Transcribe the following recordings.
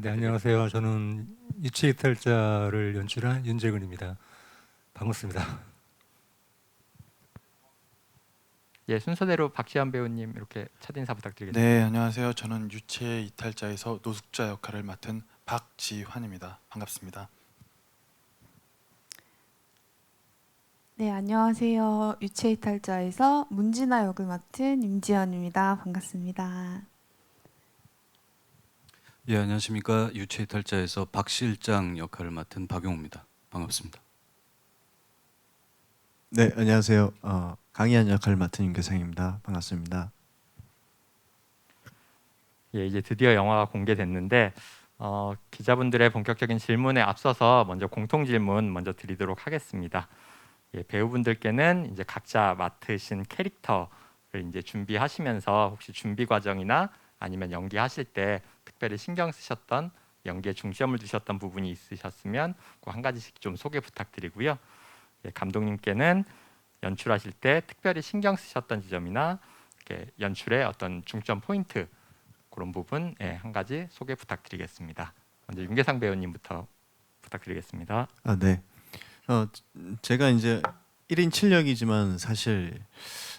네, 안녕하세요. 저는 유체이탈자를 연출한 윤재근입니다. 반갑습니다. 예, 순서대로 박시환 배우님 이렇게 첫 인사 부탁드리겠습니다. 네, 안녕하세요. 저는 유체 이탈자에서 노숙자 역할을 맡은 박지환입니다. 반갑습니다. 네, 안녕하세요. 유체이탈자에서 문진아 역을 맡은 임지연입니다. 반갑습니다. 예, 안녕하십니까. 유체이탈자에서 박 실장 역할을 맡은 박용우입니다. 반갑습니다. 네, 안녕하세요. 강희안 역할을 맡은 윤계상입니다. 반갑습니다. 예, 이제 드디어 영화가 공개됐는데 기자분들의 본격적인 질문에 앞서서 먼저 공통 질문 먼저 드리도록 하겠습니다. 예, 배우분들께는 이제 각자 맡으신 캐릭터를 이제 준비하시면서 혹시 준비 과정이나 아니면 연기하실 때 특별히 신경 쓰셨던 연기에 중점을 두셨던 부분이 있으셨으면 그 한 가지씩 좀 소개 부탁드리고요. 예, 감독님께는 연출하실 때 특별히 신경 쓰셨던 지점이나 이렇게 연출의 어떤 중점 포인트 그런 부분 한 가지 소개 부탁드리겠습니다. 먼저 윤계상 배우님부터 부탁드리겠습니다. 네. 제가 이제 1인 7역이지만 사실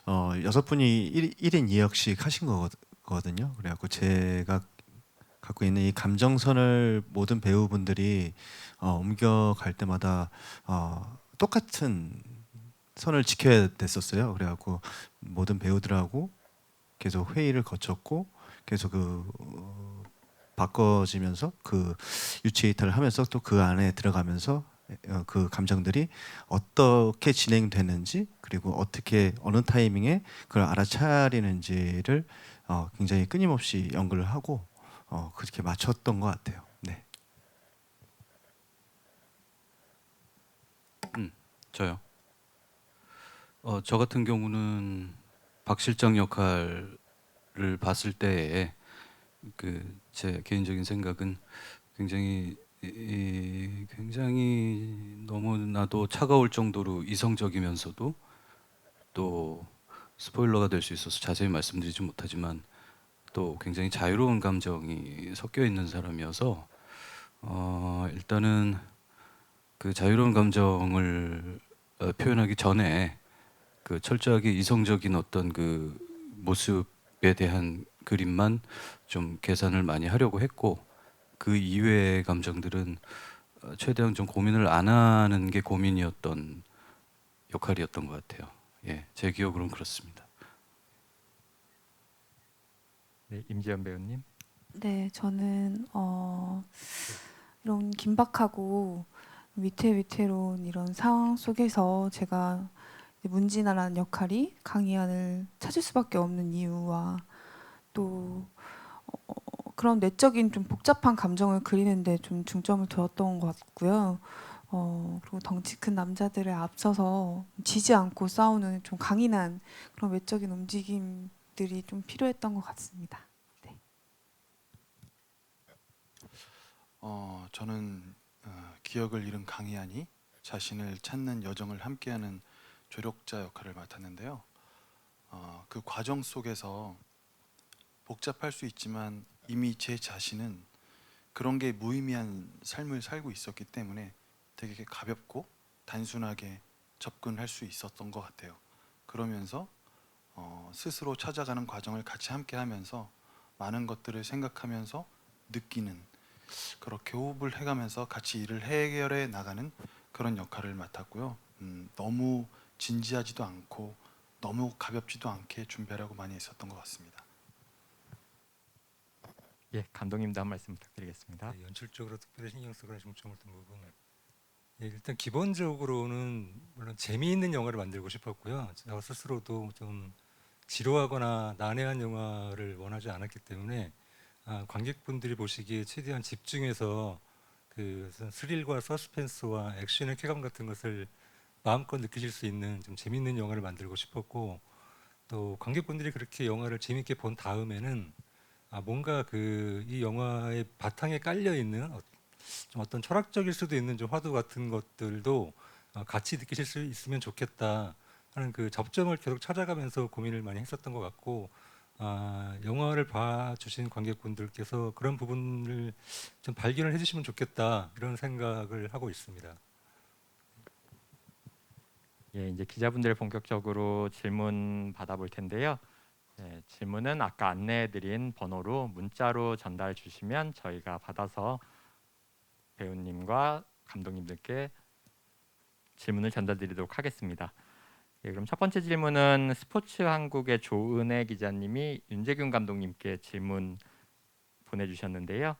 6분이 1인 2역씩 하신 거거든요. 그래갖고 제가 갖고 있는 이 감정선을 모든 배우분들이 옮겨갈 때마다 똑같은 선을 지켜야 됐었어요. 그래갖고 모든 배우들하고 계속 회의를 거쳤고 계속 바꿔지면서 유치 이탈을 하면서 또 그 안에 들어가면서 그 감정들이 어떻게 진행되는지 그리고 어떻게 어느 타이밍에 그걸 알아차리는지를 굉장히 끊임없이 연구를 하고 그렇게 맞췄던 것 같아요. 네. 저요. 저 같은 경우는 박 실장 역할을 봤을 때에 제 개인적인 생각은 굉장히 너무나도 차가울 정도로 이성적이면서도 또 스포일러가 될 수 있어서 자세히 말씀드리지 못하지만 또 굉장히 자유로운 감정이 섞여 있는 사람이어서 일단은 그 자유로운 감정을 표현하기 전에 그 철저하게 이성적인 어떤 그 모습에 대한 그림만 좀 계산을 많이 하려고 했고 그 이외의 감정들은 최대한 좀 고민을 안 하는 게 고민이었던 역할이었던 것 같아요. 예, 제 기억으로는 그렇습니다. 네, 임지연 배우님. 네, 저는 이런 긴박하고 위태위태로운 이런 상황 속에서 제가 문진아라는 역할이 강희안을 찾을 수밖에 없는 이유와 또 그런 내적인 좀 복잡한 감정을 그리는데 좀 중점을 두었던 것 같고요. 그리고 덩치 큰 남자들을 앞서서 지지 않고 싸우는 좀 강인한 그런 외적인 움직임들이 좀 필요했던 것 같습니다. 네. 저는 기억을 잃은 강희안이 자신을 찾는 여정을 함께하는 조력자 역할을 맡았는데요. 그 과정 속에서 복잡할 수 있지만 이미 제 자신은 그런 게 무의미한 삶을 살고 있었기 때문에 되게 가볍고 단순하게 접근할 수 있었던 것 같아요. 그러면서 스스로 찾아가는 과정을 같이 함께 하면서 많은 것들을 생각하면서 느끼는 그렇게 호흡을 해가면서 같이 일을 해결해 나가는 그런 역할을 맡았고요. 너무 진지하지도 않고 너무 가볍지도 않게 준비하려고 많이 했었던 것 같습니다. 예, 감독님도 한 말씀 부탁드리겠습니다. 네, 연출적으로 특별히 신경 쓰거나 중점을 둔 부분. 일단 기본적으로는 물론 재미있는 영화를 만들고 싶었고요. 저 스스로도 좀 지루하거나 난해한 영화를 원하지 않았기 때문에 관객분들이 보시기에 최대한 집중해서 그 스릴과 서스펜스와 액션의 쾌감 같은 것을 마음껏 느끼실 수 있는 좀 재밌는 영화를 만들고 싶었고 또 관객분들이 그렇게 영화를 재밌게 본 다음에는 뭔가 이 영화의 바탕에 깔려 있는 좀 어떤 철학적일 수도 있는 좀 화두 같은 것들도 같이 느끼실 수 있으면 좋겠다 하는 그 접점을 계속 찾아가면서 고민을 많이 했었던 것 같고 영화를 봐주신 관객분들께서 그런 부분을 좀 발견을 해주시면 좋겠다 이런 생각을 하고 있습니다. 예, 이제 기자분들 본격적으로 질문 받아볼 텐데요. 예, 질문은 아까 안내해드린 번호로 문자로 전달 주시면 저희가 받아서 배우님과 감독님들께 질문을 전달드리도록 하겠습니다. 예, 그럼 첫 번째 질문은 스포츠 한국의 조은혜 기자님이 윤재균 감독님께 질문 보내주셨는데요.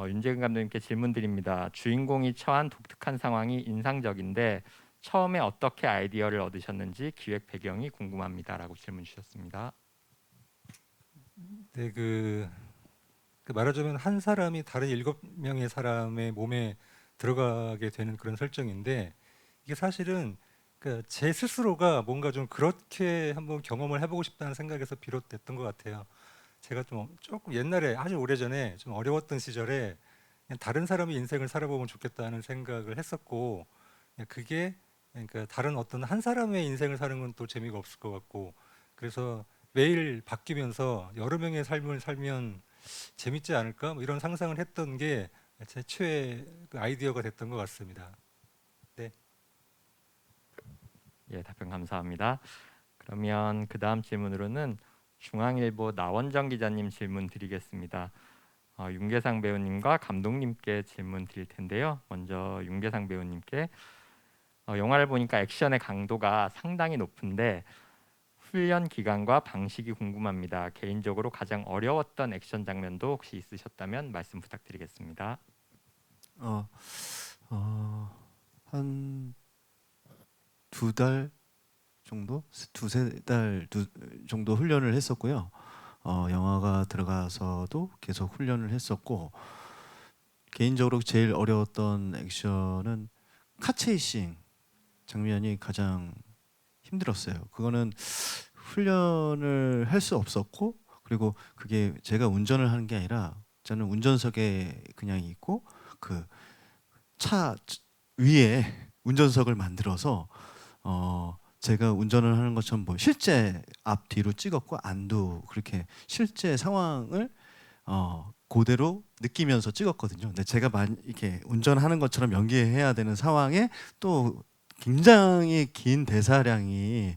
윤재균 감독님께 질문 드립니다. 주인공이 처한 독특한 상황이 인상적인데 처음에 어떻게 아이디어를 얻으셨는지 기획 배경이 궁금합니다라고 질문 주셨습니다. 네, 그 말하자면 한 사람이 다른 7명의 사람의 몸에 들어가게 되는 그런 설정인데 이게 사실은 제 스스로가 뭔가 좀 그렇게 한번 경험을 해보고 싶다는 생각에서 비롯됐던 것 같아요. 제가 좀 조금 옛날에 아주 오래전에 좀 어려웠던 시절에 그냥 다른 사람의 인생을 살아보면 좋겠다는 생각을 했었고 그냥 그게 그러니까 다른 어떤 한 사람의 인생을 사는 건 또 재미가 없을 것 같고 그래서 매일 바뀌면서 여러 명의 삶을 살면 재밌지 않을까 뭐 이런 상상을 했던 게 제 최애 그 아이디어가 됐던 것 같습니다. 네. 예, 답변 감사합니다. 그러면 그 다음 질문으로는 중앙일보 나원정 기자님 질문 드리겠습니다. 윤계상 배우님과 감독님께 질문 드릴 텐데요. 먼저 윤계상 배우님께 영화를 보니까 액션의 강도가 상당히 높은데 훈련 기간과 방식이 궁금합니다. 개인적으로 가장 어려웠던 액션 장면도 혹시 있으셨다면 말씀 부탁드리겠습니다. 한 2달 정도, 2~3달 정도 훈련을 했었고요. 영화가 들어가서도 계속 훈련을 했었고 개인적으로 제일 어려웠던 액션은 카체이싱 장면이 가장 힘들었어요. 그거는 훈련을 할 수 없었고 그리고 그게 제가 운전을 하는 게 아니라 저는 운전석에 그냥 있고 그 차 위에 운전석을 만들어서 제가 운전을 하는 것처럼 뭐 실제 앞뒤로 찍었고 안도 그렇게 실제 상황을 그대로 느끼면서 찍었거든요. 근데 제가 이렇게 운전하는 것처럼 연기해야 되는 상황에 또 굉장히 긴 대사량이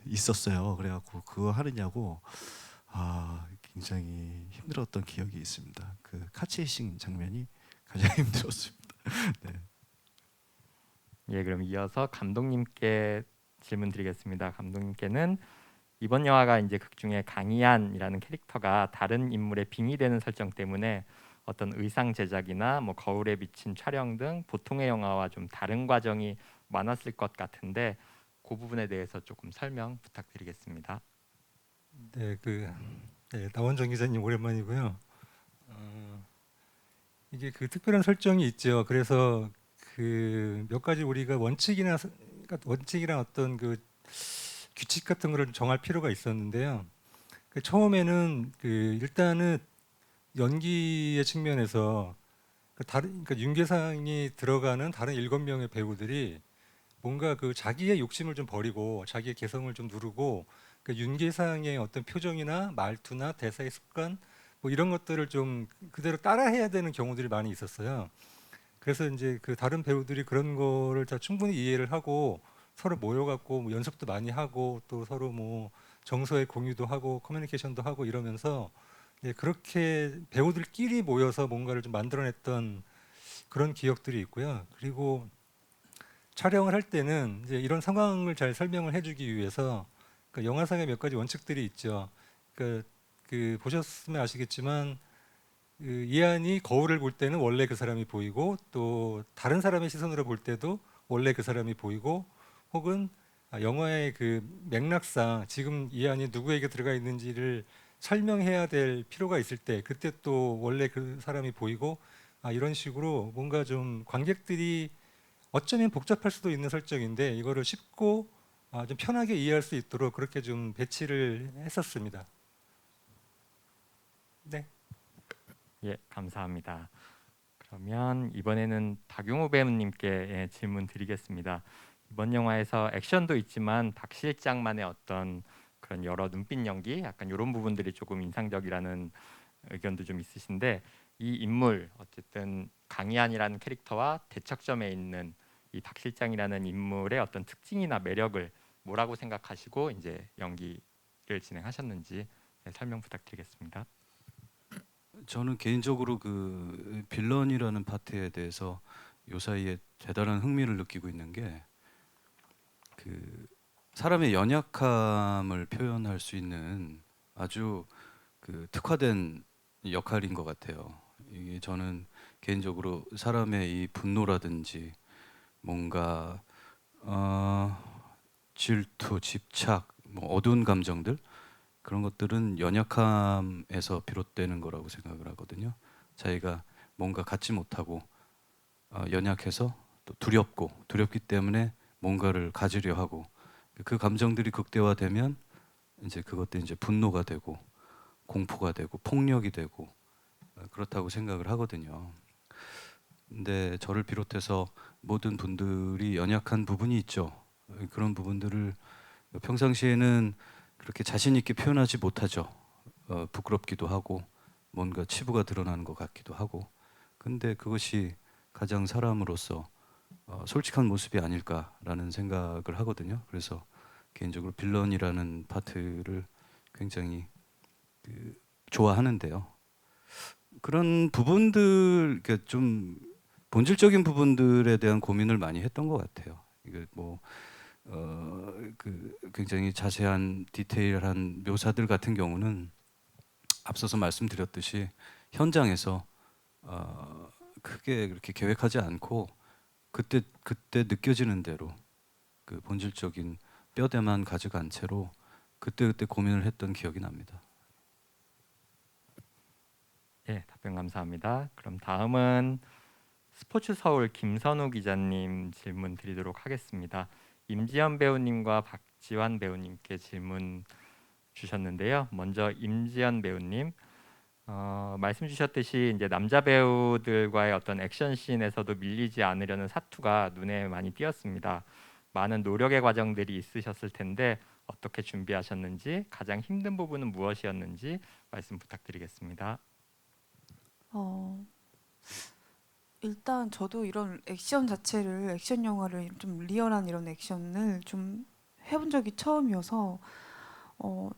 있었어요. 그래갖고 그거 하느냐고 굉장히 힘들었던 기억이 있습니다. 그 카체이싱 장면이 가장 힘들었습니다. 네. 예, 그럼 이어서 감독님께 질문 드리겠습니다. 감독님께는 이번 영화가 이제 극 중에 강희안이라는 캐릭터가 다른 인물에 빙의되는 설정 때문에 어떤 의상 제작이나 뭐 거울에 비친 촬영 등 보통의 영화와 좀 다른 과정이 많았을 것 같은데 그 부분에 대해서 조금 설명 부탁드리겠습니다. 네, 네, 나원정 기자님 오랜만이고요. 이게 그 특별한 설정이 있죠. 그래서 그 몇 가지 우리가 원칙이나 어떤 그 규칙 같은 거를 정할 필요가 있었는데요. 처음에는 일단은 연기의 측면에서 그러니까 윤계상이 들어가는 다른 7명의 배우들이 뭔가 그 자기의 욕심을 좀 버리고 자기의 개성을 좀 누르고 그 윤계상의 어떤 표정이나 말투나 대사의 습관 뭐 이런 것들을 좀 그대로 따라해야 되는 경우들이 많이 있었어요. 그래서 이제 그 다른 배우들이 그런 거를 다 충분히 이해를 하고 서로 모여갖고 뭐 연습도 많이 하고 또 서로 뭐 정서의 공유도 하고 커뮤니케이션도 하고 이러면서 그렇게 배우들끼리 모여서 뭔가를 좀 만들어냈던 그런 기억들이 있고요. 그리고 촬영을 할 때는 이제 이런 상황을 잘 설명을 해주기 위해서 영화상의 몇 가지 원칙들이 있죠. 그 보셨으면 아시겠지만 그 이한이 거울을 볼 때는 원래 그 사람이 보이고 또 다른 사람의 시선으로 볼 때도 원래 그 사람이 보이고 혹은 영화의 그 맥락상 지금 이한이 누구에게 들어가 있는지를 설명해야 될 필요가 있을 때 그때 또 원래 그 사람이 보이고 이런 식으로 뭔가 좀 관객들이 어쩌면 복잡할 수도 있는 설정인데 이거를 쉽고 좀 편하게 이해할 수 있도록 그렇게 좀 배치를 했었습니다. 네. 예, 감사합니다. 그러면 이번에는 박용우 배우님께 질문 드리겠습니다. 이번 영화에서 액션도 있지만 박 실장만의 어떤 그런 여러 눈빛 연기, 약간 이런 부분들이 조금 인상적이라는 의견도 좀 있으신데, 이 인물 어쨌든 강희안이라는 캐릭터와 대척점에 있는 이 박 실장이라는 인물의 어떤 특징이나 매력을 뭐라고 생각하시고 이제 연기를 진행하셨는지 설명 부탁드리겠습니다. 저는 개인적으로 그 빌런이라는 파트에 대해서 요 사이에 대단한 흥미를 느끼고 있는 게 그 사람의 연약함을 표현할 수 있는 아주 그 특화된 역할인 것 같아요. 이게 저는 개인적으로 사람의 이 분노라든지 뭔가 질투, 집착, 뭐 어두운 감정들 그런 것들은 연약함에서 비롯되는 거라고 생각을 하거든요. 자기가 뭔가 갖지 못하고 연약해서 또 두렵기 때문에 뭔가를 가지려 하고 그 감정들이 극대화되면 이제 그것들이 이제 분노가 되고 공포가 되고 폭력이 되고 그렇다고 생각을 하거든요. 근데 저를 비롯해서 모든 분들이 연약한 부분이 있죠. 그런 부분들을 평상시에는 그렇게 자신 있게 표현하지 못하죠. 부끄럽기도 하고 뭔가 치부가 드러나는 것 같기도 하고. 근데 그것이 가장 사람으로서 솔직한 모습이 아닐까라는 생각을 하거든요. 그래서 개인적으로 빌런이라는 파트를 굉장히 좋아하는데요. 그런 부분들, 그러니까 좀 본질적인 부분들에 대한 고민을 많이 했던 것 같아요. 이게 뭐 그 굉장히 자세한 디테일한 묘사들 같은 경우는 앞서서 말씀드렸듯이 현장에서 크게 그렇게 계획하지 않고 그때 느껴지는 대로 그 본질적인 뼈대만 가져간 채로 그때 고민을 했던 기억이 납니다. 예, 답변 감사합니다. 그럼 다음은 스포츠 서울 김선우 기자님 질문 드리도록 하겠습니다. 임지연 배우님과 박지환 배우님께 질문 주셨는데요. 먼저 임지연 배우님, 말씀 주셨듯이 이제 남자 배우들과의 어떤 액션 씬에서도 밀리지 않으려는 사투가 눈에 많이 띄었습니다. 많은 노력의 과정들이 있으셨을 텐데 어떻게 준비하셨는지, 가장 힘든 부분은 무엇이었는지 말씀 부탁드리겠습니다. 어, 일단 저도 이런 액션 자체를 액션 영화를 좀 리얼한 이런 액션을 좀 해본 적이 처음이어서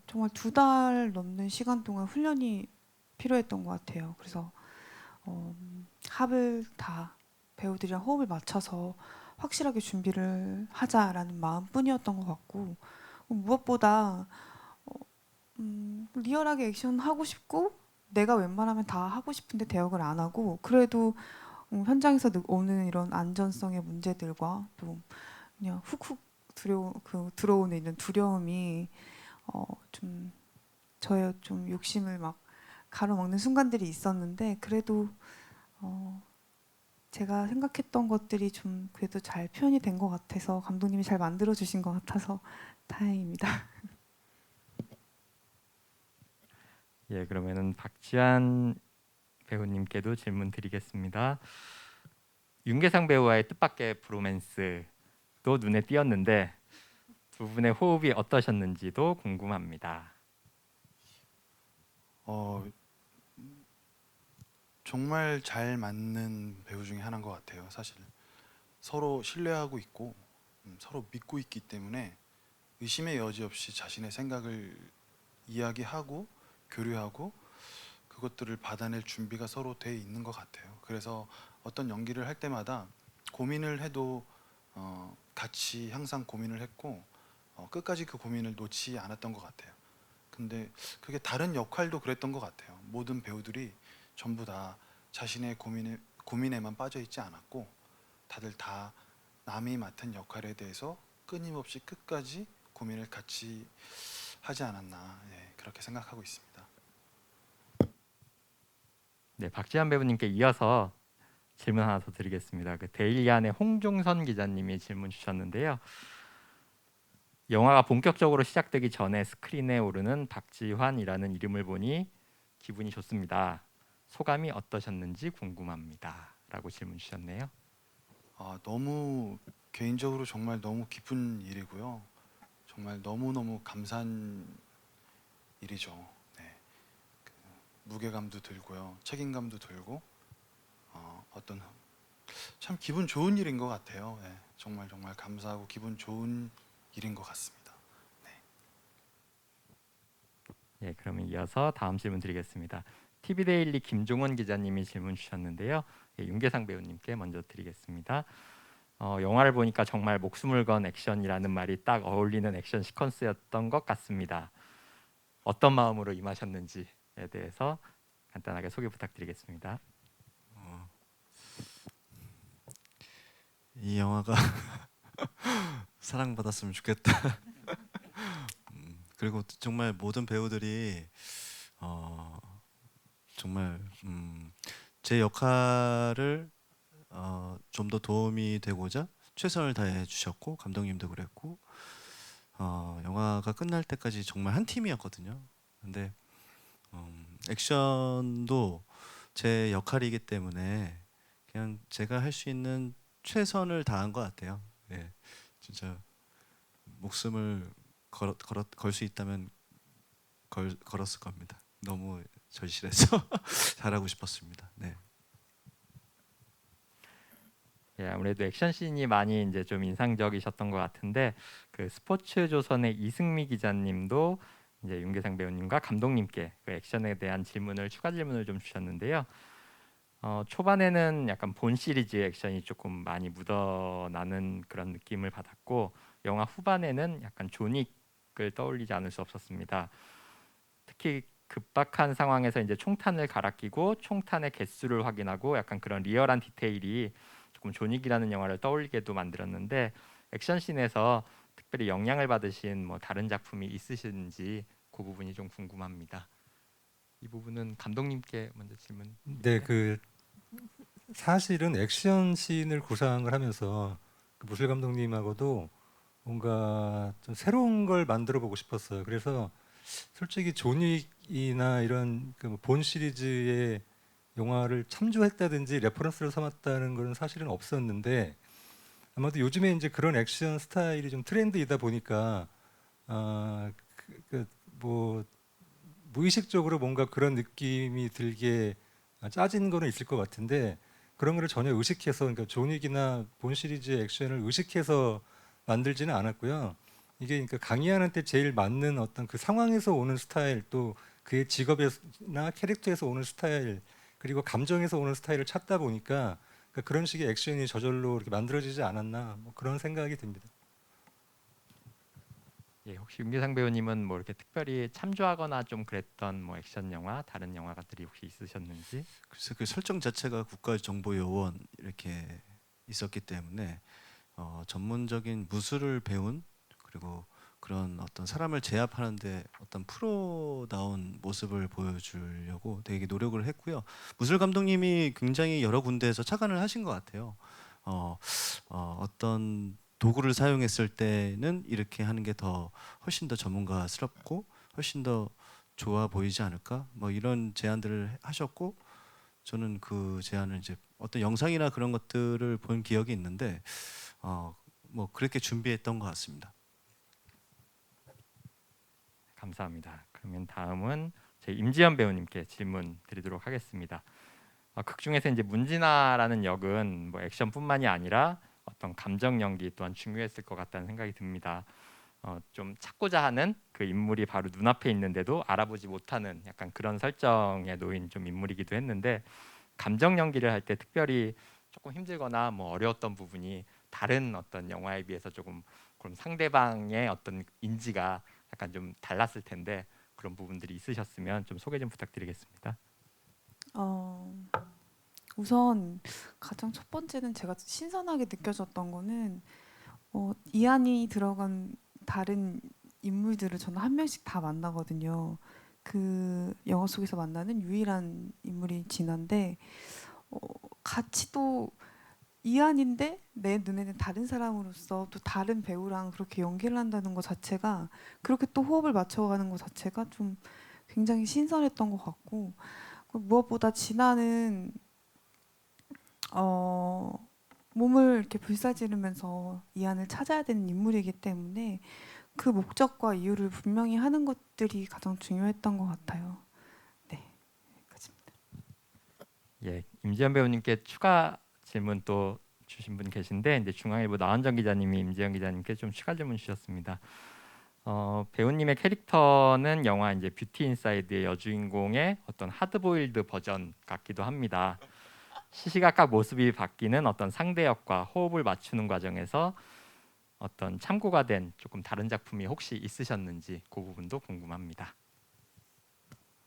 정말 2달 넘는 시간 동안 훈련이 필요했던 것 같아요. 그래서 합을 다 배우들이랑 호흡을 맞춰서 확실하게 준비를 하자라는 마음뿐이었던 것 같고 무엇보다 리얼하게 액션 하고 싶고 내가 웬만하면 다 하고 싶은데 대역을 안 하고 그래도 현장에서 오는 이런 안전성의 문제들과 또 그냥 훅훅 들어오는 이런 두려움이 좀 저의 좀 욕심을 막 가로막는 순간들이 있었는데 그래도 제가 생각했던 것들이 좀 그래도 잘 표현이 된 것 같아서 감독님이 잘 만들어 주신 것 같아서 다행입니다. 예, 그러면은 박지한 배우님께도 질문 드리겠습니다. 윤계상 배우와의 뜻밖의 브로맨스도 눈에 띄었는데 두 분의 호흡이 어떠셨는지도 궁금합니다. 정말 잘 맞는 배우 중에 하나인 것 같아요. 사실 서로 신뢰하고 있고 서로 믿고 있기 때문에 의심의 여지 없이 자신의 생각을 이야기하고 교류하고 그것들을 받아낼 준비가 서로 돼 있는 것 같아요. 그래서 어떤 연기를 할 때마다 고민을 해도 같이 항상 고민을 했고 끝까지 그 고민을 놓지 않았던 것 같아요. 근데 그게 다른 역할도 그랬던 것 같아요. 모든 배우들이 전부 다 자신의 고민에만 빠져 있지 않았고 다들 다 남이 맡은 역할에 대해서 끊임없이 끝까지 고민을 같이 하지 않았나 그렇게 생각하고 있습니다. 네, 박지한 배우님께 이어서 질문 하나 더 드리겠습니다. 그 데일리안의 홍종선 기자님이 질문 주셨는데요. 영화가 본격적으로 시작되기 전에 스크린에 오르는 박지환이라는 이름을 보니 기분이 좋습니다. 소감이 어떠셨는지 궁금합니다. 라고 질문 주셨네요. 너무 개인적으로 정말 너무 기쁜 일이고요. 정말 너무너무 감사한 일이죠. 네. 그 무게감도 들고요, 책임감도 들고 어떤 참 기분 좋은 일인 것 같아요. 네. 정말 정말 감사하고 기분 좋은 일인 것 같습니다. 예, 그러면 이어서 다음 질문 드리겠습니다. TV데일리 김종원 기자님이 질문 주셨는데요. 예, 윤계상 배우님께 먼저 드리겠습니다. 영화를 보니까 정말 목숨을 건 액션이라는 말이 딱 어울리는 액션 시퀀스였던 것 같습니다. 어떤 마음으로 임하셨는지에 대해서 간단하게 소개 부탁드리겠습니다. 이 영화가 사랑받았으면 좋겠다. 그리고 정말 모든 배우들이 정말 제 역할을 좀 더 도움이 되고자 최선을 다해 주셨고, 감독님도 그랬고, 영화가 끝날 때까지 정말 한 팀이었거든요. 근데 액션도 제 역할이기 때문에 그냥 제가 할 수 있는 최선을 다한 것 같아요. 예, 진짜 목숨을 걸 수 있다면 걸었을 겁니다. 너무 절실해서 잘하고 싶었습니다. 네. 예, 아무래도 액션 씬이 많이 이제 좀 인상적이셨던 것 같은데 그 스포츠 조선의 이승미 기자님도 이제 윤계상 배우님과 감독님께 그 액션에 대한 추가 질문을 좀 주셨는데요. 초반에는 약간 본 시리즈의 액션이 조금 많이 묻어나는 그런 느낌을 받았고 영화 후반에는 약간 존윅을 떠올리지 않을 수 없었습니다. 특히 급박한 상황에서 이제 총탄을 갈아 끼고 총탄의 개수를 확인하고 약간 그런 리얼한 디테일이 조금 존윅이라는 영화를 떠올리게도 만들었는데 액션씬에서 특별히 영향을 받으신 뭐 다른 작품이 있으신지 그 부분이 좀 궁금합니다. 이 부분은 감독님께 먼저 질문. 네, 그 사실은 액션 씬을 구상을 하면서 그 무술 감독님하고도 뭔가 좀 새로운 걸 만들어 보고 싶었어요. 그래서 솔직히 존윅이나 이런 그 본 시리즈의 영화를 참조했다든지 레퍼런스를 삼았다는 것은 사실은 없었는데 아마도 요즘에 이제 그런 액션 스타일이 좀 트렌드이다 보니까 뭐 무의식적으로 뭔가 그런 느낌이 들게 짜진 거는 있을 것 같은데 그런 거를 전혀 의식해서, 그러니까 존윅이나 본 시리즈의 액션을 의식해서 만들지는 않았고요. 이게 그러니까 강의하는때 제일 맞는 어떤 그 상황에서 오는 스타일, 또 그의 직업이나 캐릭터에서 오는 스타일, 그리고 감정에서 오는 스타일을 찾다 보니까 그러니까 그런 식의 액션이 저절로 이렇게 만들어지지 않았나, 뭐 그런 생각이 듭니다. 예, 혹시 윤계상 배우님은 뭐 이렇게 특별히 참조하거나 좀 그랬던 뭐 액션 영화, 다른 영화들이 혹시 있으셨는지? 그래서 그 설정 자체가 국가정보요원 이렇게 있었기 때문에 전문적인 무술을 배운, 그리고 그런 어떤 사람을 제압하는데 어떤 프로다운 모습을 보여주려고 되게 노력을 했고요. 무술 감독님이 굉장히 여러 군데에서 착안을 하신 것 같아요. 어떤 도구를 사용했을 때는 이렇게 하는 게 훨씬 더 전문가스럽고 훨씬 더 좋아 보이지 않을까? 뭐 이런 제안들을 하셨고, 저는 그 제안을 이제 어떤 영상이나 그런 것들을 본 기억이 있는데 뭐 그렇게 준비했던 것 같습니다. 감사합니다. 그러면 다음은 제 임지연 배우님께 질문 드리도록 하겠습니다. 극 중에서 이제 문진아라는 역은 뭐 액션뿐만이 아니라 어떤 감정 연기 또한 중요했을 것 같다는 생각이 듭니다. 좀 찾고자 하는 그 인물이 바로 눈앞에 있는데도 알아보지 못하는 약간 그런 설정에 놓인 좀 인물이기도 했는데 감정 연기를 할 때 특별히 조금 힘들거나 뭐 어려웠던 부분이 다른 어떤 영화에 비해서 조금 그럼 상대방의 어떤 인지가 약간 좀 달랐을 텐데 그런 부분들이 있으셨으면 좀 소개 좀 부탁드리겠습니다. 우선 가장 첫 번째는 제가 신선하게 느껴졌던 거는 이안이 들어간 다른 인물들을 저는 한 명씩 다 만나거든요. 그 영화 속에서 만나는 유일한 인물이 진아인데 같이 또 이안인데 내 눈에는 다른 사람으로서 또 다른 배우랑 그렇게 연기를 한다는 것 자체가, 그렇게 또 호흡을 맞춰가는 것 자체가 좀 굉장히 신선했던 것 같고, 무엇보다 진아는 몸을 이렇게 불사지르면서 이안을 찾아야 되는 인물이기 때문에 그 목적과 이유를 분명히 하는 것들이 가장 중요했던 것 같아요. 네, 여기까지입니다. 예, 임지연 배우님께 추가 질문 또 주신 분 계신데 이제 중앙일보 나은정 기자님이 임지연 기자님께 좀 추가 질문 주셨습니다. 배우님의 캐릭터는 영화 이제 뷰티 인사이드의 여주인공의 어떤 하드보일드 버전 같기도 합니다. 시시각각 모습이 바뀌는 어떤 상대역과 호흡을 맞추는 과정에서 어떤 참고가 된 조금 다른 작품이 혹시 있으셨는지 그 부분도 궁금합니다.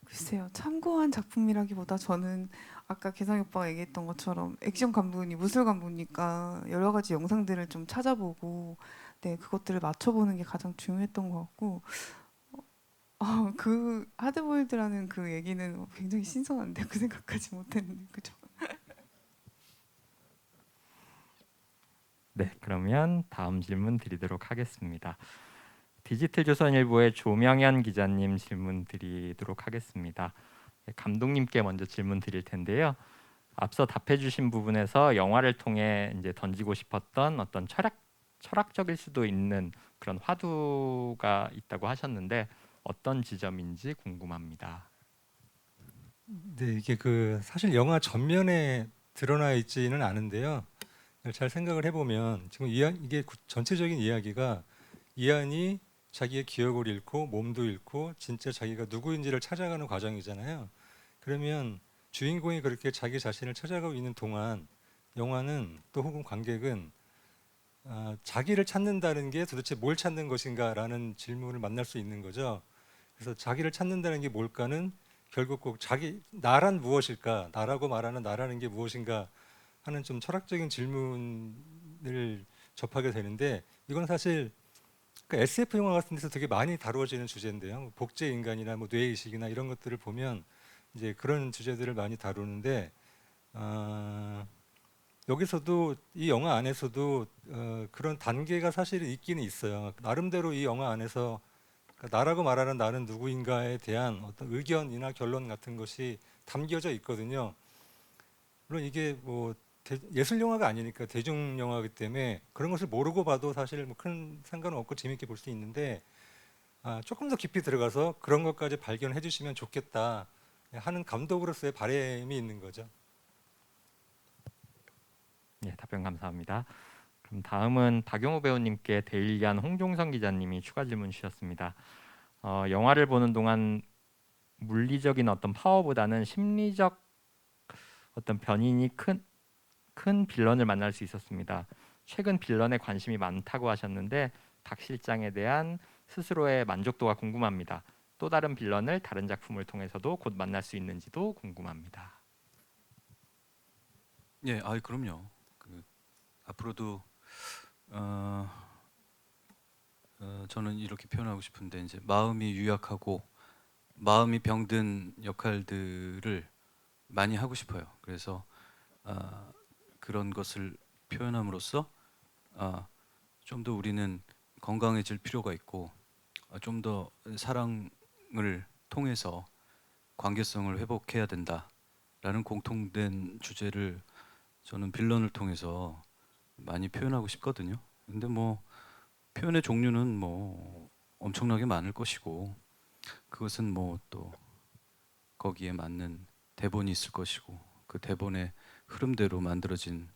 글쎄요, 참고한 작품이라기보다 저는 아까 개성이 오빠가 얘기했던 것처럼 액션 감독이 무술 감독이니까 여러 가지 영상들을 좀 찾아보고 네, 그것들을 맞춰보는 게 가장 중요했던 것 같고 그 하드보일드라는 그 얘기는 굉장히 신선한데 그 생각하지 못했는데 그죠? 네, 그러면 다음 질문 드리도록 하겠습니다. 디지털 조선일보의 조명현 기자님 질문 드리도록 하겠습니다. 감독님께 먼저 질문 드릴 텐데요. 앞서 답해주신 부분에서 영화를 통해 이제 던지고 싶었던 어떤 철학적일 수도 있는 그런 화두가 있다고 하셨는데 어떤 지점인지 궁금합니다. 네, 이게 그 사실 영화 전면에 드러나 있지는 않은데요. 잘 생각을 해보면 지금 이게 전체적인 이야기가 이안이 자기의 기억을 잃고 몸도 잃고 진짜 자기가 누구인지를 찾아가는 과정이잖아요. 그러면 주인공이 그렇게 자기 자신을 찾아가고 있는 동안 영화는 또 혹은 관객은 자기를 찾는다는 게 도대체 뭘 찾는 것인가라는 질문을 만날 수 있는 거죠. 그래서 자기를 찾는다는 게 뭘까는 결국 꼭 나란 무엇일까, 나라고 말하는 나라는 게 무엇인가 하는 좀 철학적인 질문을 접하게 되는데 이건 사실 SF 영화 같은 데서 되게 많이 다루어지는 주제인데요. 복제 인간이나 뭐 뇌의식이나 이런 것들을 보면 이제 그런 주제들을 많이 다루는데 여기서도 이 영화 안에서도 그런 단계가 사실 있기는 있어요. 나름대로 이 영화 안에서 나라고 말하는 나는 누구인가에 대한 어떤 의견이나 결론 같은 것이 담겨져 있거든요. 물론 이게 뭐 예술 영화가 아니니까 대중 영화이기 때문에 그런 것을 모르고 봐도 사실 뭐 큰 상관은 없고 재밌게 볼 수 있는데 조금 더 깊이 들어가서 그런 것까지 발견해 주시면 좋겠다 하는 감독으로서의 바람이 있는 거죠. 예, 답변 감사합니다. 그럼 다음은 박용호 배우님께 데일리안 홍종성 기자님이 추가 질문 주셨습니다. 영화를 보는 동안 물리적인 어떤 파워보다는 심리적 어떤 변인이 큰 빌런을 만날 수 있었습니다. 최근 빌런에 관심이 많다고 하셨는데 박 실장에 대한 스스로의 만족도가 궁금합니다. 또 다른 빌런을 다른 작품을 통해서도 곧 만날 수 있는지도 궁금합니다. 예, 그럼요. 앞으로도 저는 이렇게 표현하고 싶은데 이제 마음이 유약하고 마음이 병든 역할들을 많이 하고 싶어요. 그래서 그런 것을 표현함으로써 좀 더 우리는 건강해질 필요가 있고 좀 더 사랑을 통해서 관계성을 회복해야 된다라는 공통된 주제를 저는 빌런을 통해서 많이 표현하고 싶거든요. 근데 뭐 표현의 종류는 뭐 엄청나게 많을 것이고 그것은 뭐 또 거기에 맞는 대본이 있을 것이고 그 대본의 흐름대로 만들어진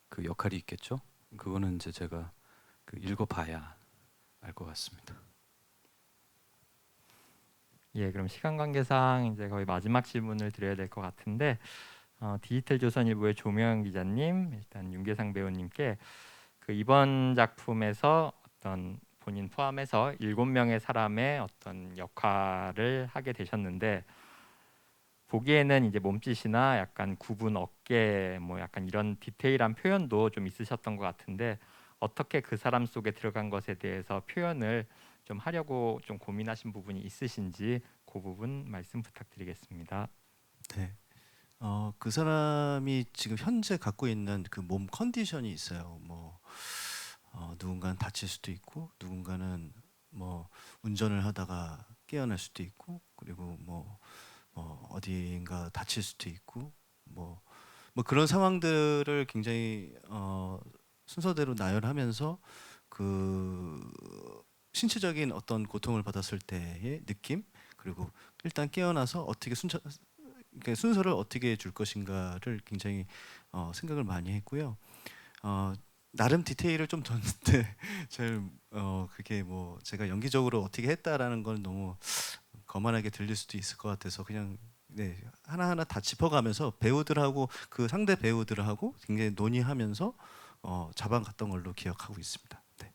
그 역할이 있겠죠. 그거는 이제 제가 읽어봐야 알 것 같습니다. 예, 그럼 시간 관계상 이제 거의 마지막 질문을 드려야 될 것 같은데 디지털 조선일보의 조명현 기자님, 일단 윤계상 배우님께 그 이번 작품에서 어떤 본인 포함해서 7명의 사람의 어떤 역할을 하게 되셨는데 보기에는 이제 몸짓이나 약간 굽은 어깨 뭐 약간 이런 디테일한 표현도 좀 있으셨던 것 같은데 어떻게 그 사람 속에 들어간 것에 대해서 표현을 좀 하려고 좀 고민하신 부분이 있으신지 그 부분 말씀 부탁드리겠습니다. 네. 그 사람이 지금 현재 갖고 있는 그 몸 컨디션이 있어요. 뭐 누군가는 다칠 수도 있고 누군가는 뭐 운전을 하다가 깨어날 수도 있고 그리고 뭐 어디인가 다칠 수도 있고 뭐 그런 상황들을 굉장히 순서대로 나열하면서 그 신체적인 어떤 고통을 받았을 때의 느낌, 그리고 일단 깨어나서 어떻게 순서를 어떻게 줄 것인가를 굉장히 생각을 많이 했고요. 나름 디테일을 좀 줬는데 잘 그게 뭐 제가 연기적으로 어떻게 했다라는 건 너무 거만하게 들릴 수도 있을 것 같아서 그냥 네, 하나하나 다 짚어가면서 배우들하고 그 상대 배우들하고 굉장히 논의하면서 잡아갔던 걸로 기억하고 있습니다. 네.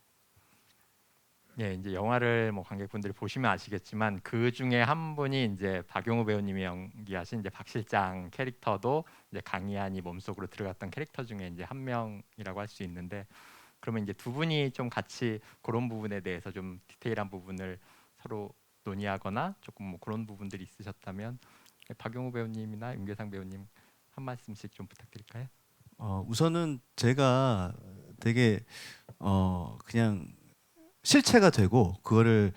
예, 이제 영화를 뭐 관객분들이 보시면 아시겠지만 그 중에 한 분이 이제 박용우 배우님이 연기하신 이제 박 실장 캐릭터도 이제 강희안이 몸속으로 들어갔던 캐릭터 중에 이제 한 명이라고 할 수 있는데, 그러면 이제 두 분이 좀 같이 그런 부분에 대해서 좀 디테일한 부분을 서로 논의하거나 조금 뭐 그런 부분들이 있으셨다면 박용우 배우님이나 윤계상 배우님 한 말씀씩 좀 부탁드릴까요? 우선은 제가 되게 그냥 실체가 되고 그거를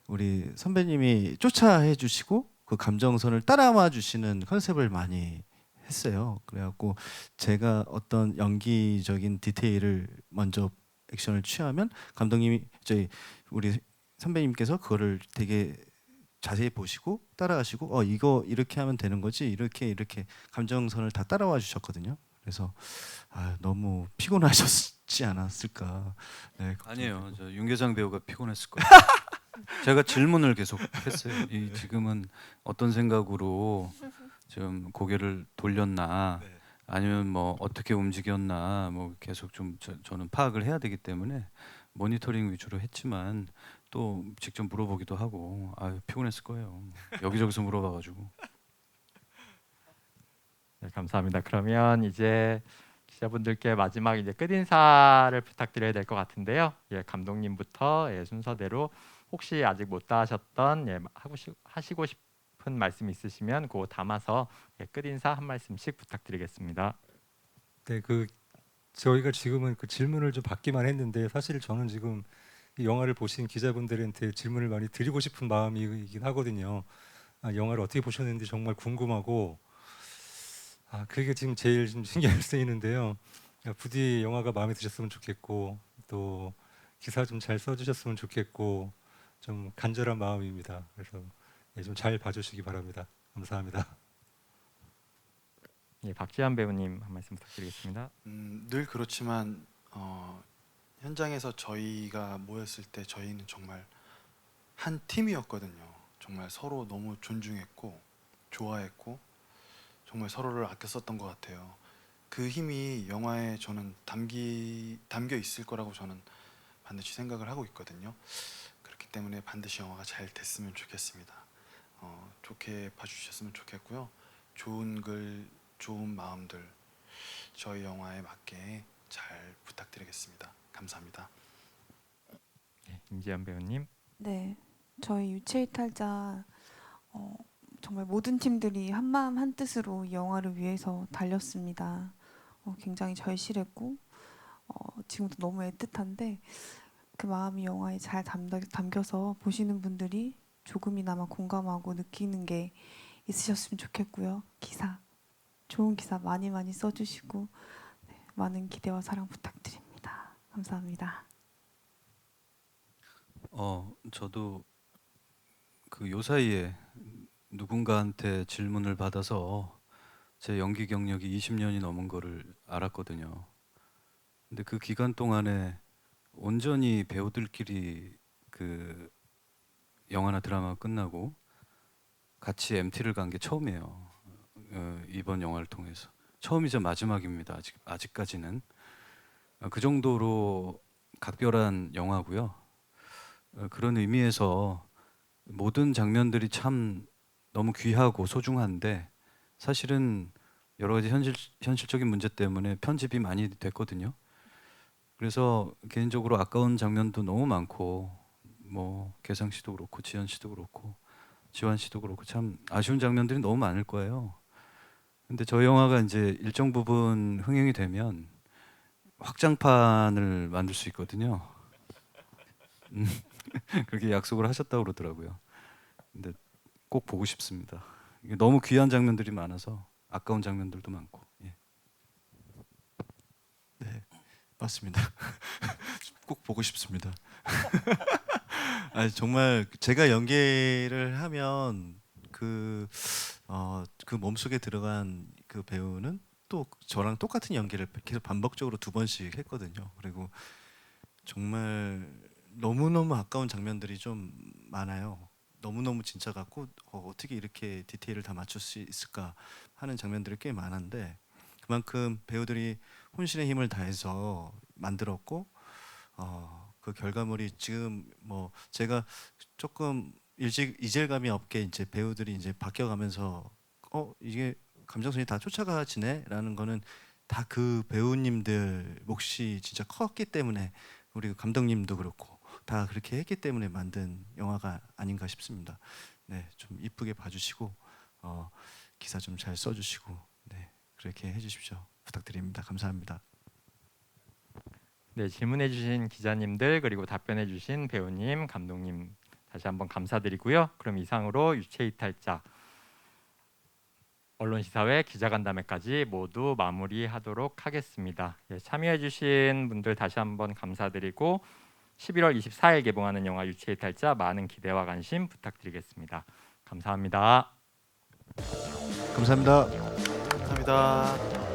우리 선배님이 쫓아해 주시고 그 감정선을 따라와 주시는 컨셉을 많이 했어요. 그래갖고 제가 어떤 연기적인 디테일을 먼저 액션을 취하면 감독님이 저희 우리 선배님께서 그거를 되게 자세히 보시고 따라하시고 이거 이렇게 하면 되는 거지 이렇게 감정선을 다 따라와 주셨거든요. 그래서 너무 피곤하셨지 않았을까. 네, 아니에요. 저 윤계상 배우가 피곤했을 거예요. 제가 질문을 계속 했어요. 이 지금은 어떤 생각으로 좀 고개를 돌렸나, 네. 아니면 뭐 어떻게 움직였나, 뭐 계속 좀 저는 파악을 해야 되기 때문에 모니터링 위주로 했지만 또 직접 물어보기도 하고 피곤했을 거예요. 여기저기서 물어봐가지고. 네, 감사합니다. 그러면 이제 기자분들께 마지막 이제 끝인사를 부탁드려야 될 것 같은데요. 예, 감독님부터 순서대로 혹시 아직 못 다 하셨던 하시고 싶은 말씀 있으시면 그거 담아서 끝인사 한 말씀씩 부탁드리겠습니다. 네, 저희가 지금은 그 질문을 좀 받기만 했는데 사실 저는 지금 이 영화를 보신 기자분들한테 질문을 많이 드리고 싶은 마음이긴 하거든요. 영화를 어떻게 보셨는지 정말 궁금하고 그게 지금 제일 좀 신경 쓰이는데요. 부디 영화가 마음에 드셨으면 좋겠고 또 기사 좀 잘 써주셨으면 좋겠고 좀 간절한 마음입니다. 그래서 좀 잘 봐주시기 바랍니다. 감사합니다. 예, 박지한 배우님 한 말씀 부탁드리겠습니다. 늘 그렇지만 현장에서 저희가 모였을 때 저희는 정말 한 팀이었거든요. 정말 서로 너무 존중했고 좋아했고 정말 서로를 아껴 썼던 것 같아요. 그 힘이 영화에 저는 담겨 있을 거라고 저는 반드시 생각을 하고 있거든요. 그렇기 때문에 반드시 영화가 잘 됐으면 좋겠습니다. 좋게 봐주셨으면 좋겠고요. 좋은 글, 좋은 마음들 저희 영화에 맞게 잘 부탁드리겠습니다. 감사합니다. 예, 임지연 배우님. 네, 저희 유체이탈자 정말 모든 팀들이 한마음 한뜻으로 이 영화를 위해서 달렸습니다. 굉장히 절실했고 지금도 너무 애틋한데 그 마음이 영화에 잘 담겨서 보시는 분들이 조금이나마 공감하고 느끼는 게 있으셨으면 좋겠고요. 좋은 기사 많이 써주시고 많은 기대와 사랑 부탁드립니다. 감사합니다. 저도 그 요 사이에 누군가한테 질문을 받아서 제 연기 경력이 20년이 넘은 거를 알았거든요. 근데 그 기간 동안에 온전히 배우들끼리 그 영화나 드라마가 끝나고 같이 MT를 간 게 처음이에요. 이번 영화를 통해서 처음이자 마지막입니다. 아직까지는 그 정도로 각별한 영화고요. 그런 의미에서 모든 장면들이 참 너무 귀하고 소중한데 사실은 여러 가지 현실적인 문제 때문에 편집이 많이 됐거든요. 그래서 개인적으로 아까운 장면도 너무 많고 뭐 개상 씨도 그렇고 지연 씨도 그렇고 지환 씨도 그렇고 참 아쉬운 장면들이 너무 많을 거예요. 근데 저희 영화가 이제 일정 부분 흥행이 되면 확장판을 만들 수 있거든요. 그렇게 약속을 하셨다고 그러더라고요. 근데 꼭 보고 싶습니다. 이게 너무 귀한 장면들이 많아서 아까운 장면들도 많고. 예. 네, 맞습니다. 꼭 보고 싶습니다. 아 정말 제가 연기를 하면 그 몸속에 들어간 그 배우는 또 저랑 똑같은 연기를 계속 반복적으로 2번씩 했거든요. 그리고 정말 너무너무 아까운 장면들이 좀 많아요. 너무너무 진짜 같고 어떻게 이렇게 디테일을 다 맞출 수 있을까 하는 장면들이 꽤 많은데 그만큼 배우들이 혼신의 힘을 다해서 만들었고 그 결과물이 지금 뭐 제가 조금 이질감이 없게 이제 배우들이 이제 바뀌어가면서 이게 감정선이 다 쫓아가지네라는 거는 다 그 배우님들 몫이 진짜 컸기 때문에 우리 감독님도 그렇고 다 그렇게 했기 때문에 만든 영화가 아닌가 싶습니다. 네, 좀 이쁘게 봐주시고 기사 좀 잘 써주시고 네 그렇게 해주십시오. 부탁드립니다. 감사합니다. 네, 질문해주신 기자님들 그리고 답변해주신 배우님, 감독님 다시 한번 감사드리고요. 그럼 이상으로 유체이탈작 언론시사회 기자간담회까지 모두 마무리하도록 하겠습니다. 예, 참여해주신 분들 다시 한번 감사드리고 11월 24일 개봉하는 영화 유체이탈자 많은 기대와 관심 부탁드리겠습니다. 감사합니다. 감사합니다. 감사합니다.